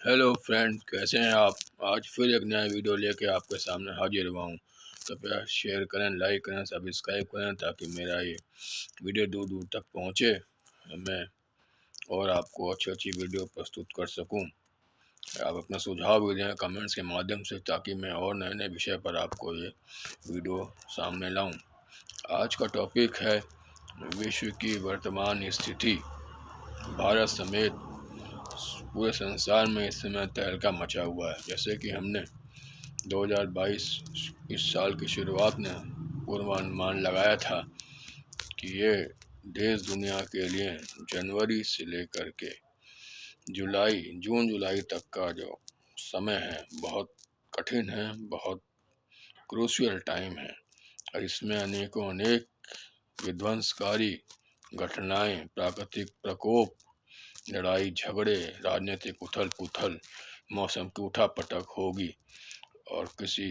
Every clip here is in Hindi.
हेलो फ्रेंड, कैसे हैं आप। आज फिर एक नया वीडियो लेके आपके सामने हाजिर हुआ हूँ। कृपया शेयर करें, लाइक करें, सब्सक्राइब करें ताकि मेरा ये वीडियो दूर दूर तक पहुँचे, मैं और आपको अच्छी अच्छी वीडियो प्रस्तुत कर सकूँ। आप अपना सुझाव भी दें कमेंट्स के माध्यम से ताकि मैं और नए नए विषय पर आपको ये वीडियो सामने लाऊँ। आज का टॉपिक है विश्व की वर्तमान स्थिति। भारत समेत पूरे संसार में इस समय तहलका मचा हुआ है। जैसे कि हमने 2022 इस साल की शुरुआत में पूर्वानुमान लगाया था कि ये देश दुनिया के लिए जनवरी से लेकर के जून जुलाई तक का जो समय है बहुत कठिन है, बहुत क्रूशियल टाइम है और इसमें अनेक विध्वंसकारी घटनाएं, प्राकृतिक प्रकोप, लड़ाई झगड़े, राजनीतिक उथल पुथल, मौसम की उठापटक होगी और किसी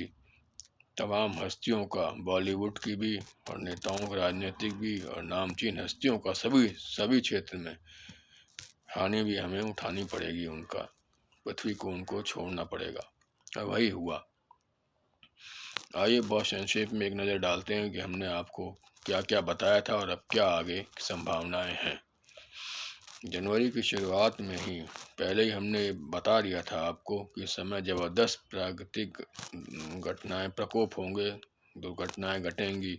तमाम हस्तियों का, बॉलीवुड की भी और नेताओं का, राजनीतिक भी और नामचीन हस्तियों का सभी क्षेत्र में हानि भी हमें उठानी पड़ेगी। उनका पृथ्वी को उनको छोड़ना पड़ेगा और वही हुआ। आइए बहुत संक्षेप में एक नज़र डालते हैं कि हमने आपको क्या क्या बताया था और अब क्या आगे की संभावनाएं हैं। जनवरी की शुरुआत में ही पहले ही हमने बता दिया था आपको कि समय ज़बरदस्त प्राकृतिक घटनाएं, प्रकोप होंगे, दुर्घटनाएं घटेंगी,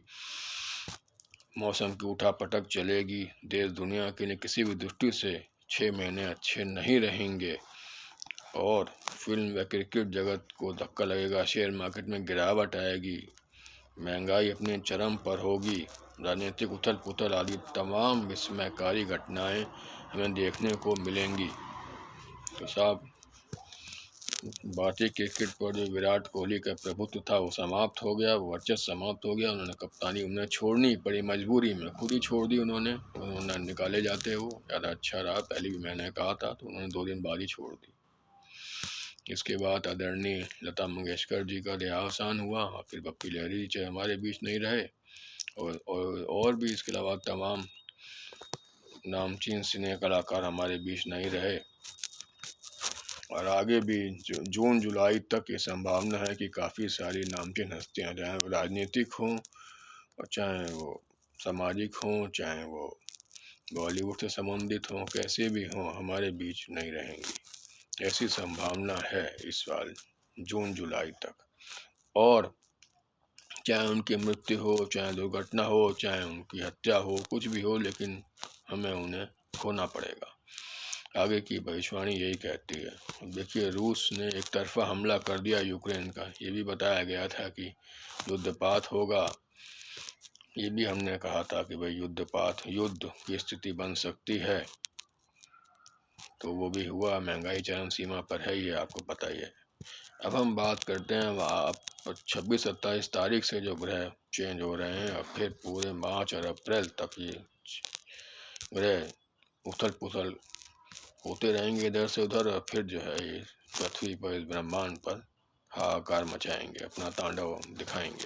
मौसम की उठापटक चलेगी, देश दुनिया के लिए किसी भी दृष्टि से 6 महीने अच्छे नहीं रहेंगे और फिल्म व क्रिकेट जगत को धक्का लगेगा, शेयर मार्केट में गिरावट आएगी, महंगाई अपने चरम पर होगी, राजनीतिक उथल पुथल आदि तमाम विस्मयकारी घटनाएं हमें देखने को मिलेंगी। तो साहब, भारतीय क्रिकेट पर जो विराट कोहली का प्रभुत्व था वो समाप्त हो गया, वो वर्चस्व समाप्त हो गया। उन्होंने कप्तानी उन्हें छोड़नी पड़ी, मजबूरी में खुद ही छोड़ दी उन्होंने निकाले जाते हो। ज़्यादा अच्छा रहा, पहले भी मैंने कहा था, तो उन्होंने 2 दिन बाद ही छोड़ दी। इसके बाद आदरणीय लता मंगेशकर जी का देहावसान हुआ और फिर पप्पी लहरी जी हमारे बीच नहीं रहे और भी इसके अलावा तमाम नामचीन सिने कलाकार हमारे बीच नहीं रहे और आगे भी जून जुलाई तक ये संभावना है कि काफ़ी सारी नामचीन हस्तियाँ, चाहे वो राजनीतिक हों और चाहे वो सामाजिक हों, चाहे वो बॉलीवुड से संबंधित हों, कैसे भी हों, हमारे बीच नहीं रहेंगी। ऐसी संभावना है इस साल जून जुलाई तक। और चाहे उनकी मृत्यु हो, चाहे दुर्घटना हो, चाहे उनकी हत्या हो, कुछ भी हो, लेकिन हमें उन्हें खोना पड़ेगा। आगे की भविष्यवाणी यही कहती है। देखिए, रूस ने एक तरफा हमला कर दिया यूक्रेन का, ये भी बताया गया था कि युद्धपात होगा। ये भी हमने कहा था कि भाई युद्ध की स्थिति बन सकती है, तो वो भी हुआ। महंगाई चरम सीमा पर है, ये आपको पता ही है। अब हम बात करते हैं, आप 26-27 तारीख से जो ग्रह चेंज हो रहे हैं और फिर पूरे मार्च और अप्रैल तक ये ग्रह उथल पुथल होते रहेंगे इधर से उधर और फिर जो है ये पृथ्वी पर, इस ब्रह्मांड पर हाहाकार मचाएंगे, अपना तांडव दिखाएंगे।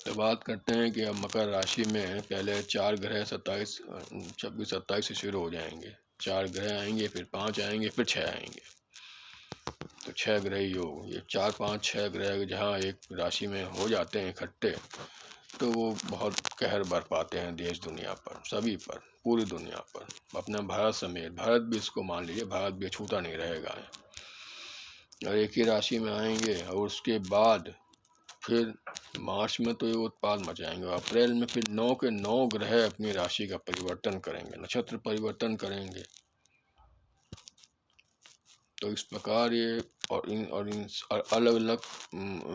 तो बात करते हैं कि अब मकर राशि में पहले 4 ग्रह 26-27 से शुरू हो जाएंगे। 4 ग्रह आएंगे, फिर 5 आएंगे, फिर 6 आएंगे। तो 6 ग्रह योग, ये 4, 5, 6 ग्रह जहाँ एक राशि में हो जाते हैं इकट्ठे, तो वो बहुत कहर बरपाते हैं देश दुनिया पर, सभी पर, पूरी दुनिया पर, अपना भारत समेत। भारत भी इसको मान लीजिए, भारत भी छूता नहीं रहेगा। और एक ही राशि में आएंगे और उसके बाद फिर मार्च में तो ये उत्पाद मचाएंगे, अप्रैल में फिर 9 के 9 ग्रह अपनी राशि का परिवर्तन करेंगे, नक्षत्र परिवर्तन करेंगे। तो इस प्रकार ये और इन अलग अलग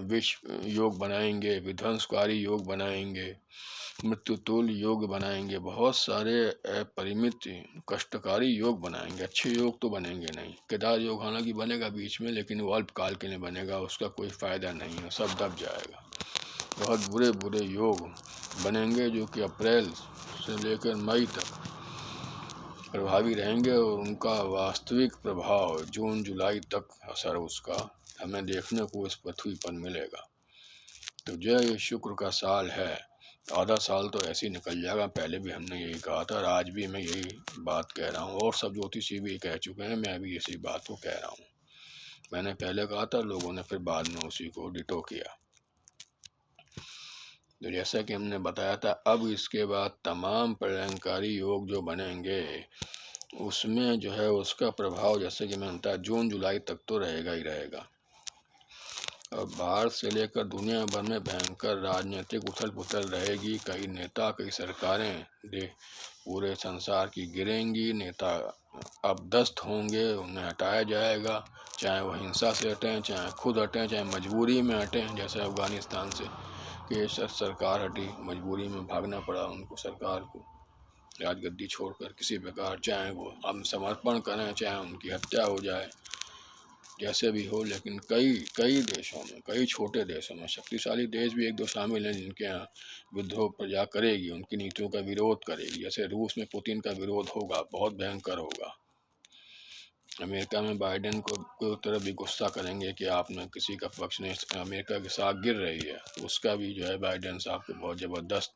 विश्व योग बनाएंगे, विध्वंसकारी योग बनाएंगे, मृत्युतुल्य योग बनाएंगे, बहुत सारे अपरिमित कष्टकारी योग बनाएंगे। अच्छे योग तो बनेंगे नहीं। केदार योग हालांकि बनेगा बीच में, लेकिन वो अल्पकाल के लिए बनेगा, उसका कोई फ़ायदा नहीं है, सब दब जाएगा। बहुत बुरे बुरे योग बनेंगे जो कि अप्रैल से लेकर मई तक प्रभावी रहेंगे और उनका वास्तविक प्रभाव जून जुलाई तक असर उसका हमें देखने को इस पृथ्वी पर मिलेगा। तो जो ये शुक्र का साल है, आधा साल तो ऐसे ही निकल जाएगा। पहले भी हमने यही कहा था और आज भी मैं यही बात कह रहा हूँ और सब ज्योतिषी भी कह चुके हैं, मैं भी इसी बात को कह रहा हूँ। मैंने पहले कहा था, लोगों ने फिर बाद में उसी को डिटो किया। तो जैसा कि हमने बताया था, अब इसके बाद तमाम प्रलयंकारी योग जो बनेंगे उसमें जो है उसका प्रभाव, जैसे कि मैंने बताया, जून जुलाई तक तो रहेगा ही रहेगा। और भारत से लेकर दुनिया भर में भयंकर राजनीतिक उथल पुथल रहेगी। कई नेता, कई सरकारें पूरे संसार की गिरेंगी। नेता अपदस्थ होंगे, उन्हें हटाया जाएगा, चाहे वो हिंसा से हटें, चाहे खुद हटें, चाहे मजबूरी में हटें। जैसे अफ़गानिस्तान से कि सरकार हटी, मजबूरी में भागना पड़ा उनको, सरकार को राजगद्दी छोड़कर किसी प्रकार, चाहे वो हम समर्पण करें, चाहे उनकी हत्या हो जाए, जैसे भी हो। लेकिन कई कई देशों में, कई छोटे देशों में, शक्तिशाली देश भी एक दो शामिल हैं जिनके यहाँ विद्रोह प्रजा करेगी, उनकी नीतियों का विरोध करेगी। जैसे रूस में पुतिन का विरोध होगा, बहुत भयंकर होगा। अमेरिका में बाइडेन को तरफ भी गुस्सा करेंगे कि आपने किसी का पक्ष नहीं, अमेरिका की साख गिर रही है, उसका भी जो है बाइडेन साहब को बहुत ज़बरदस्त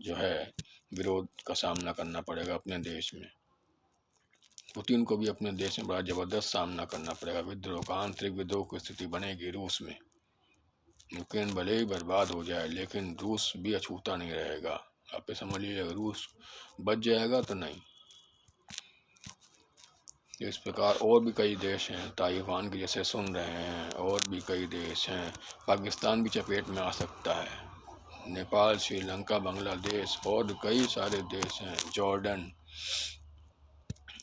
जो है विरोध का सामना करना पड़ेगा अपने देश में। पुतिन को भी अपने देश में बड़ा ज़बरदस्त सामना करना पड़ेगा विद्रोह का, आंतरिक विद्रोह की स्थिति बनेगी रूस में। यूक्रेन भले ही बर्बाद हो जाए, लेकिन रूस भी अछूता नहीं रहेगा। आप समझ लीजिए, रूस बच जाएगा तो नहीं। इस प्रकार और भी कई देश हैं, ताइवान की जैसे सुन रहे हैं, और भी कई देश हैं। पाकिस्तान भी चपेट में आ सकता है, नेपाल, श्रीलंका, बांग्लादेश और कई सारे देश हैं, जॉर्डन,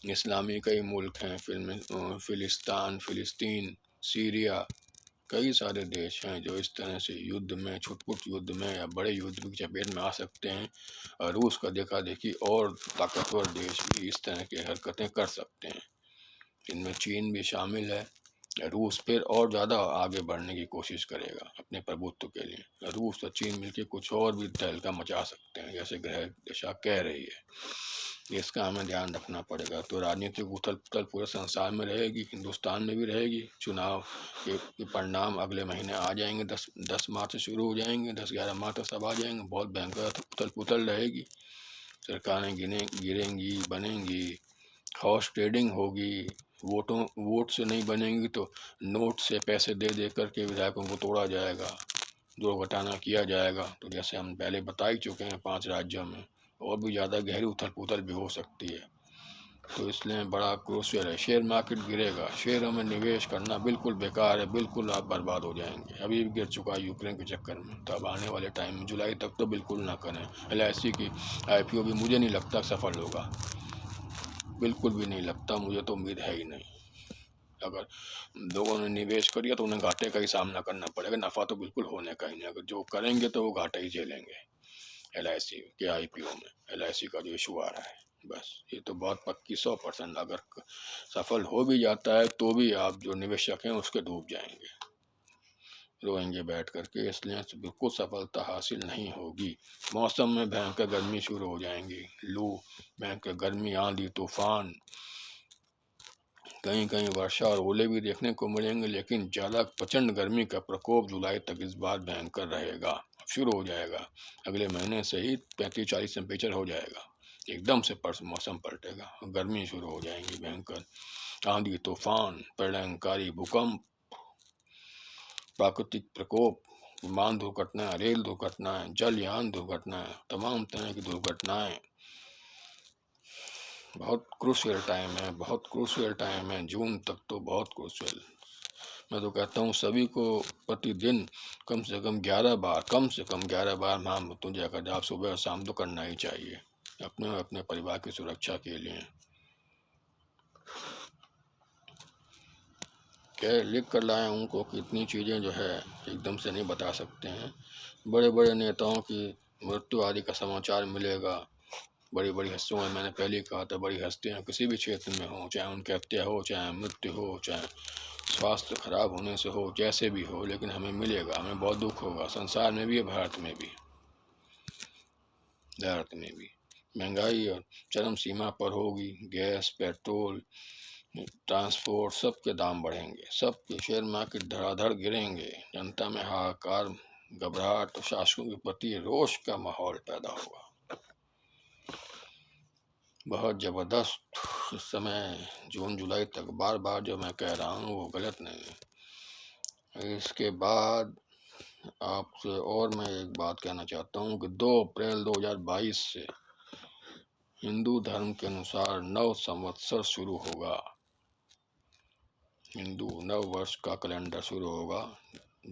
इस्लामी कई मुल्क हैं, फ़िलिस्तीन, सीरिया, कई सारे देश हैं जो इस तरह से युद्ध में, छुटपुट युद्ध में या बड़े युद्ध की चपेट में आ सकते हैं। और रूस का देखा देखी और ताकतवर देश भी इस तरह की हरकतें कर सकते हैं। इनमें चीन भी शामिल है। रूस फिर और ज़्यादा आगे बढ़ने की कोशिश करेगा अपने प्रभुत्व के लिए। रूस और चीन मिलकर कुछ और भी तहलका मचा सकते हैं, जैसे ग्रह दिशा कह रही है। इसका हमें ध्यान रखना पड़ेगा। तो राजनीतिक उथल पुथल पूरे संसार में रहेगी, हिंदुस्तान में भी रहेगी। चुनाव के परिणाम अगले महीने आ जाएंगे, 10 मार्च से शुरू हो जाएंगे, 10-11 मार्च तक सब आ जाएंगे। बहुत भयंकर उथल पुथल रहेगी, सरकारें गिरेंगी, बनेंगी, हॉर्स ट्रेडिंग होगी, वोट से नहीं बनेंगी तो नोट से पैसे दे दे करके विधायकों को तोड़ा जाएगा, दुर्घटना किया जाएगा। तो जैसे हम पहले बता ही चुके हैं, 5 राज्यों में और भी ज़्यादा गहरी उथल पुथल भी हो सकती है। तो इसलिए बड़ा क्रूशियल है। शेयर मार्केट गिरेगा, शेयरों में निवेश करना बिल्कुल बेकार है, बिल्कुल आप बर्बाद हो जाएंगे। अभी भी गिर चुका है यूक्रेन के चक्कर में। तो अब आने वाले टाइम में जुलाई तक तो बिल्कुल ना करें। LIC की IPO भी मुझे नहीं लगता सफल होगा, बिल्कुल भी नहीं लगता, मुझे तो उम्मीद है ही नहीं। अगर लोगों ने निवेश कर दिया तो उन्हें घाटे का ही सामना करना पड़ेगा, नफ़ा तो बिल्कुल होने का ही नहीं। अगर जो करेंगे तो वो घाटा ही झेलेंगे। LIC के IPO में LIC का जो इशू आ रहा है, बस ये तो बहुत पक्की 100%। अगर सफल हो भी जाता है तो भी आप जो निवेशक हैं उसके डूब जाएंगे, रोएंगे बैठ करके। इसलिए बिल्कुल सफलता हासिल नहीं होगी। मौसम में भयंकर गर्मी शुरू हो जाएंगी, लू, भयंकर गर्मी, आंधी तूफान, कहीं कहीं वर्षा और ओले भी देखने को मिलेंगे। लेकिन ज़्यादा प्रचंड गर्मी का प्रकोप जुलाई तक इस बार भयंकर रहेगा। शुरू हो जाएगा अगले महीने से ही 35-40 टेम्परेचर हो जाएगा, एकदम से मौसम पलटेगा और गर्मी शुरू हो जाएंगी भयंकर। आंधी तूफान, प्रलयंकारी भूकंप, प्राकृतिक प्रकोप, विमान दुर्घटनाएं, रेल दुर्घटनाएं, जलयान दुर्घटनाएं, तमाम तरह की दुर्घटनाएं। बहुत क्रूशियल टाइम है, बहुत क्रूशियल टाइम है। जून तक तो बहुत क्रूशियल। मैं तो कहता हूँ सभी को प्रतिदिन कम से कम 11 बार महामृत्युंजय का जाप सुबह और शाम तो करना ही चाहिए, अपने और अपने परिवार की सुरक्षा के लिए। क्या लिख कर लाया उनको कि इतनी चीज़ें जो है एकदम से नहीं बता सकते हैं। बड़े बड़े नेताओं की मृत्यु आदि का समाचार मिलेगा, बड़ी बड़ी हस्तियों में, मैंने पहले ही कहा था, बड़ी हस्तियाँ किसी भी क्षेत्र में हो, चाहे उनकी हत्या हो, चाहे मृत्यु हो, चाहे स्वास्थ्य खराब होने से हो, जैसे भी हो, लेकिन हमें मिलेगा, हमें बहुत दुख होगा। संसार में भी, भारत में भी। महंगाई और चरम सीमा पर होगी। गैस, पेट्रोल, ट्रांसपोर्ट, सब के दाम बढ़ेंगे, सब के शेयर मार्केट धड़ाधड़ गिरेंगे। जनता में हाहाकार, घबराहट, शासकों के प्रति रोष का माहौल पैदा होगा। बहुत ज़बरदस्त। इस समय जून जुलाई तक बार बार जो मैं कह रहा हूँ वो गलत नहीं है। इसके बाद आपसे और मैं एक बात कहना चाहता हूँ कि 2 अप्रैल 2022 से हिंदू धर्म के अनुसार नव संवत्सर शुरू होगा। हिंदू नव वर्ष का कैलेंडर शुरू होगा।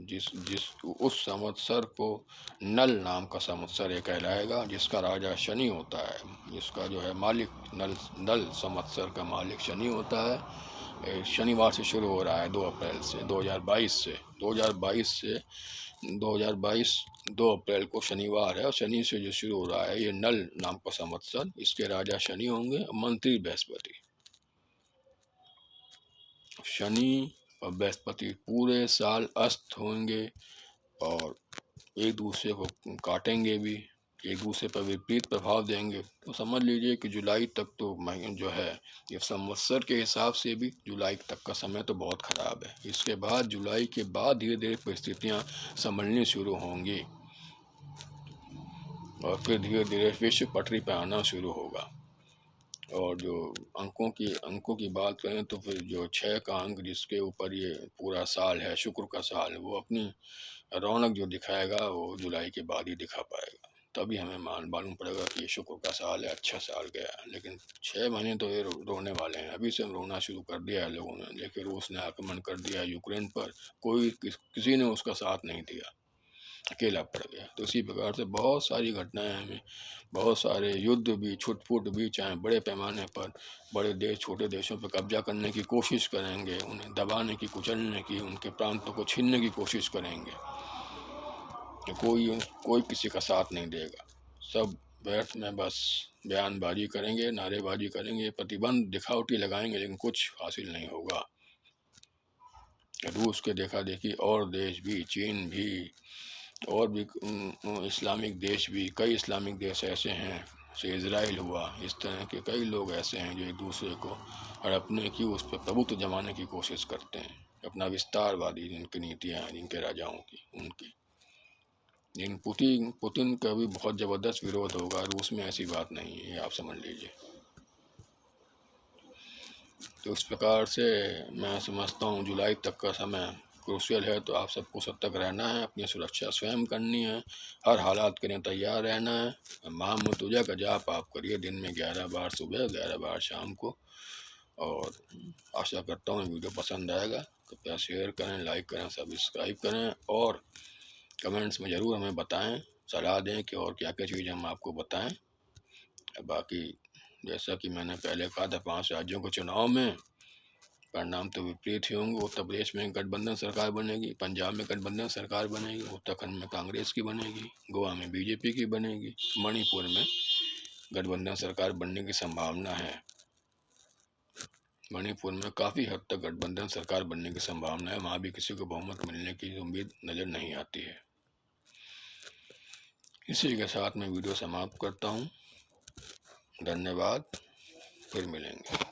जिस जिस उस संवत्सर को नल नाम का संवत्सर ये कहलाएगा, जिसका राजा शनि होता है, जिसका जो है मालिक नल संवत्सर का मालिक शनि होता है। शनिवार से शुरू हो रहा है 2 अप्रैल से 2022 से 2022 2 अप्रैल को शनिवार है और शनि से जो शुरू हो रहा है ये नल नाम का संवत्सर। इसके राजा शनि होंगे, मंत्री बृहस्पति। शनि और बृहस्पति पूरे साल अस्त होंगे और एक दूसरे को काटेंगे भी, एक दूसरे पर विपरीत प्रभाव देंगे। तो समझ लीजिए कि जुलाई तक तो जो है ये संवत्सर के हिसाब से भी जुलाई तक का समय तो बहुत ख़राब है। इसके बाद जुलाई के बाद धीरे धीरे परिस्थितियाँ संभलनी शुरू होंगी और फिर धीरे धीरे विश्व पटरी पर आना शुरू होगा। और जो अंकों की बात करें तो फिर जो 6 का अंक जिसके ऊपर ये पूरा साल है, शुक्र का साल, वो अपनी रौनक जो दिखाएगा वो जुलाई के बाद ही दिखा पाएगा। तभी हमें मालूम पड़ेगा कि ये शुक्र का साल है, अच्छा साल गया। लेकिन 6 महीने तो ये रोने वाले हैं। अभी से रोना शुरू कर दिया है लोगों ने। देखिए रूस ने आक्रमण कर दिया यूक्रेन पर, किसी ने उसका साथ नहीं दिया, अकेला पड़ गया। तो इसी प्रकार से बहुत सारी घटनाएं हमें, बहुत सारे युद्ध भी, छुटपुट भी, चाहे बड़े पैमाने पर बड़े देश छोटे देशों पर कब्जा करने की कोशिश करेंगे, उन्हें दबाने की, कुचलने की, उनके प्रांतों को छीनने की कोशिश करेंगे, तो कोई किसी का साथ नहीं देगा। सब व्यर्थ में बस बयानबाजी करेंगे, नारेबाजी करेंगे, प्रतिबंध दिखावटी लगाएंगे, लेकिन कुछ हासिल नहीं होगा। रूस के देखा देखी और देश भी, चीन भी, और भी इस्लामिक देश भी, कई इस्लामिक देश ऐसे हैं, से इज़राइल हुआ, इस तरह के कई लोग ऐसे हैं जो एक दूसरे को हड़पने की, उस पर प्रभुत्व जमाने की कोशिश करते हैं। अपना विस्तारवादी जिनकी नीतियाँ हैं, जिनके राजाओं की, उनकी। लेकिन पुतिन का भी बहुत ज़बरदस्त विरोध होगा। रूस में ऐसी बात नहीं है, आप समझ लीजिए। तो इस प्रकार से मैं समझता हूँ जुलाई तक का समय क्रूशियल है। तो आप सबको सतर्क रहना है, अपनी सुरक्षा स्वयं करनी है, हर हालात के लिए तैयार रहना है। महामृत्युंजय का जाप आप करिए दिन में 11 बार सुबह, 11 बार शाम को। और आशा करता हूँ वीडियो पसंद आएगा। कृपया शेयर करें, लाइक करें, सब्सक्राइब करें और कमेंट्स में ज़रूर हमें बताएं, सलाह दें कि और क्या क्या चीज़ें हम आपको बताएं। बाकी जैसा कि मैंने पहले कहा था, 5 राज्यों के चुनाव में परिणाम तो विपरीत ही होंगे। उत्तर प्रदेश में गठबंधन सरकार बनेगी, पंजाब में गठबंधन सरकार बनेगी, उत्तराखंड में कांग्रेस की बनेगी, गोवा में बीजेपी की बनेगी, मणिपुर में गठबंधन सरकार बनने की संभावना है। मणिपुर में काफ़ी हद तक गठबंधन सरकार बनने की संभावना है। वहाँ भी किसी को बहुमत मिलने की उम्मीद नज़र नहीं आती है। इसी के साथ मैं वीडियो समाप्त करता हूँ। धन्यवाद, फिर मिलेंगे।